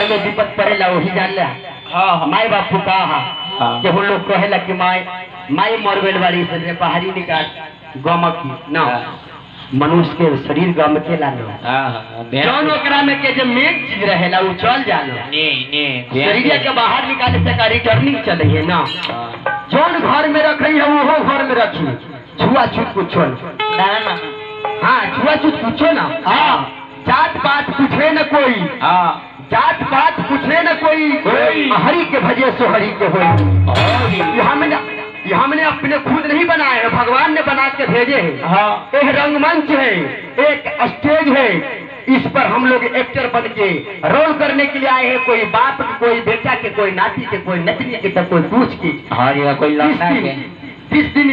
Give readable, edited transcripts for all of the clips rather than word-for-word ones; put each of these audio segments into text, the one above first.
में विपद पड़ेला वही जान ला। हाँ माई बापू कहा कि हम लोग कहेला कि माई मरवेल वाली से पहाड़ी निकाल गमक ना मनुष्य के शरीर गम के लानो जौन ओकरा में के जो मेन चीज रहेला वो चल जानो शरीर के बाहर निकाले से का रिटर्निंग चले है ना। जौन घर में रखी है वो घर में रखी छुआछूत कुछ ना। हाँ छुआछूत पूछो ना। हाँ जात पात पूछे न कोई। जात पात पूछे न कोई हरि के भजे सो हरि के होई। हमने अपने खुद नहीं बनाए हैं भगवान ने बना के भेजे हैं। हाँ एक रंगमंच है एक स्टेज है इस पर हम लोग एक्टर बन के रोल करने के लिए आए हैं। कोई बाप के कोई बेटा के कोई नाती के कोई नतनी के तो कोई पूछ की। हाँ कोई जिस दिन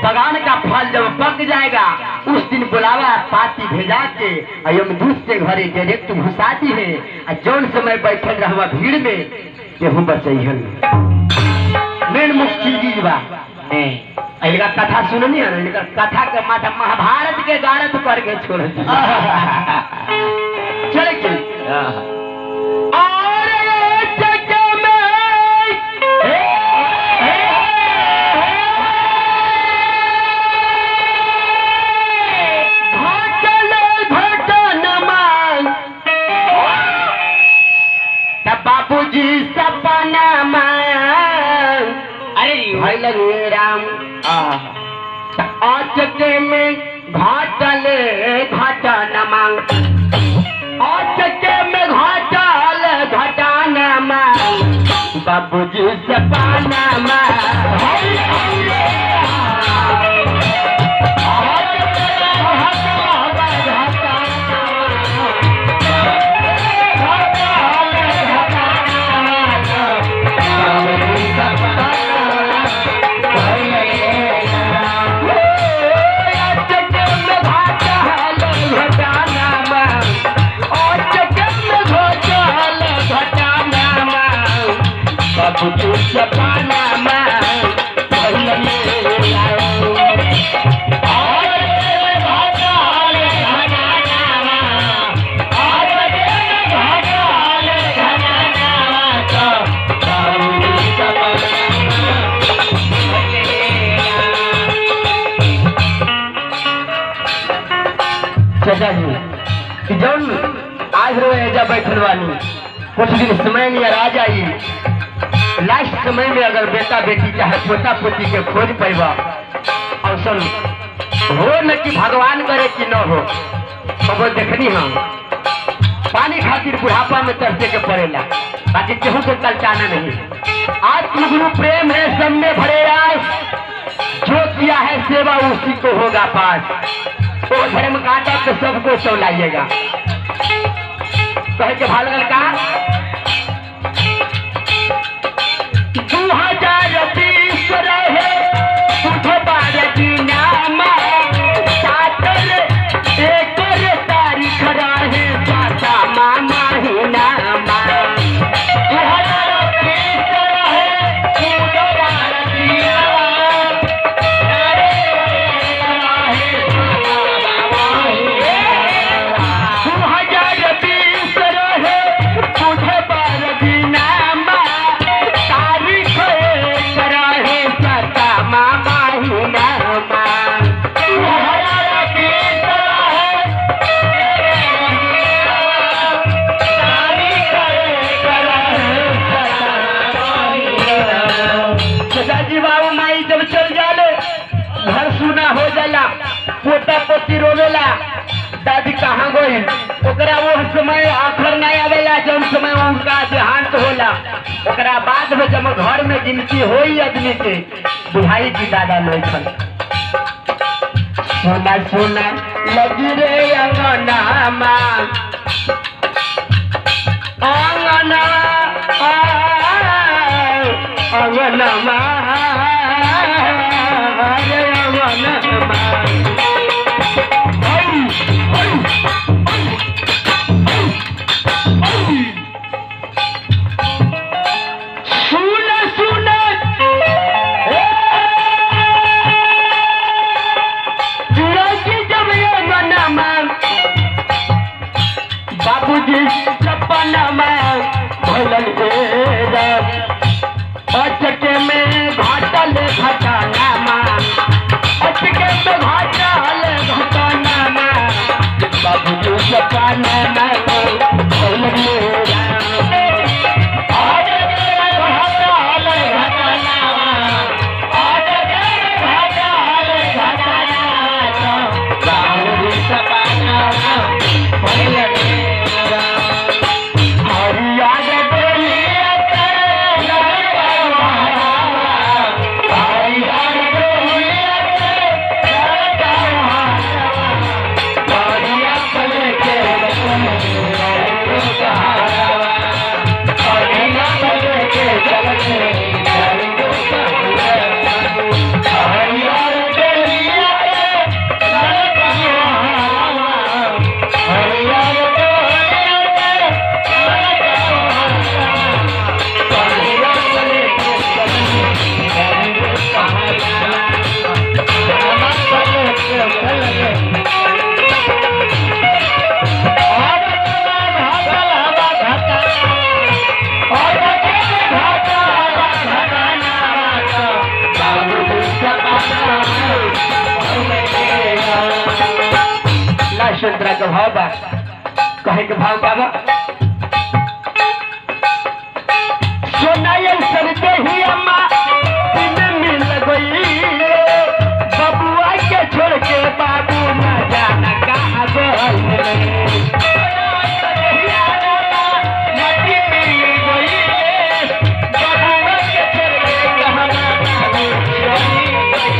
बगान का फल जब पक जाएगा उस दिन बुलावा पाती भेजा के यमदूत से घरे डायरेक्ट घुसाती है। जौन समय बैठल रहा भीड़ में गेहूँ बचैहन मेन मुख्य चीज बा। इनका कथा सुननी है ना कथा के माथा महाभारत के गारत करके छोड़ चले के बाबूजी सपना भाई लगे राम आचके में घाटल घाटा न मांग आचके में घाटल घाटा न मांग बाबूजी सपना जी जौन आज रोजा बैठल वाली कुछ दिन समय में आ जाई लास्ट समय में अगर बेटा बेटी चाहे पोता पोती के खोज पैबा अवसर हो न कि भगवान करे कि न हो सब देखनी हम पानी खातिर बुढ़ापा में तरसे के पड़ेला बाकी केहू को कलचाना नहीं। आत्मगुरु प्रेम है सब में भरे आस जो किया है सेवा उसी को होगा पास तो धर्म काटा तो सबको चौलाइएगा कहे के भालगल का 2020 रहे की नाम एक तारीख रहे पाता मामा ही नामा पोता पोती रोवेला दादी कहाँ गई ओकरा वो समय आखिर नहीं आवेला जौन समय उनका देहांत होला ओकरा बाद में जब घर में गिनती होई आदमी के बुढ़ाई की दादा नहीं छल सोना सोना लगी रे अंगना अंगना बाबूजी सपनमा भइल बेरा अचके में घाटल घटनामा अचके में घाटल घटनामा बाबू सपनमा भइल बेरा संतरा का भाव बा कहे के भाव बाबा सोनायल सरते ही अम्मा दिन मिल गई बबुआ के छोड़ के बाबू न जाना कहाँ गए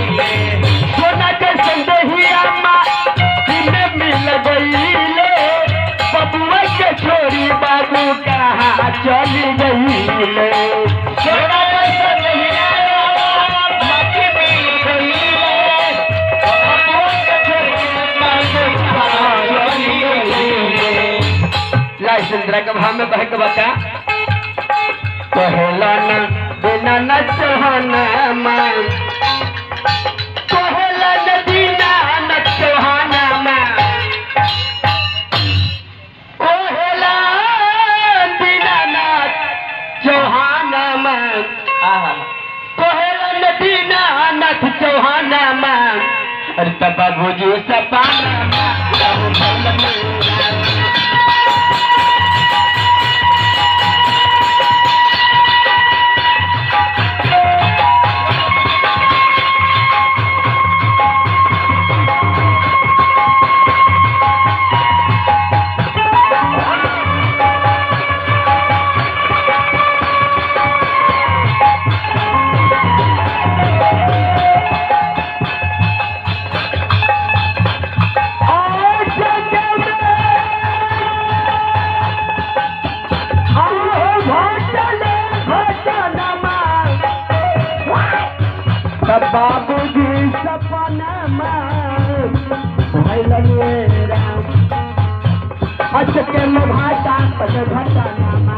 सोना के संदेही अम्मा बबुआ के छोरी बाबू कहाँ चली गई लाइसेंद्रा के भाव में बहक बता कहला न बिना न चौहाना मां कहला न बिना न चौहाना मां चौहाना मां अरे तब बाबूजी सपाना बाबूजी सपना भइल बेरा अचके में घाटा पट घटना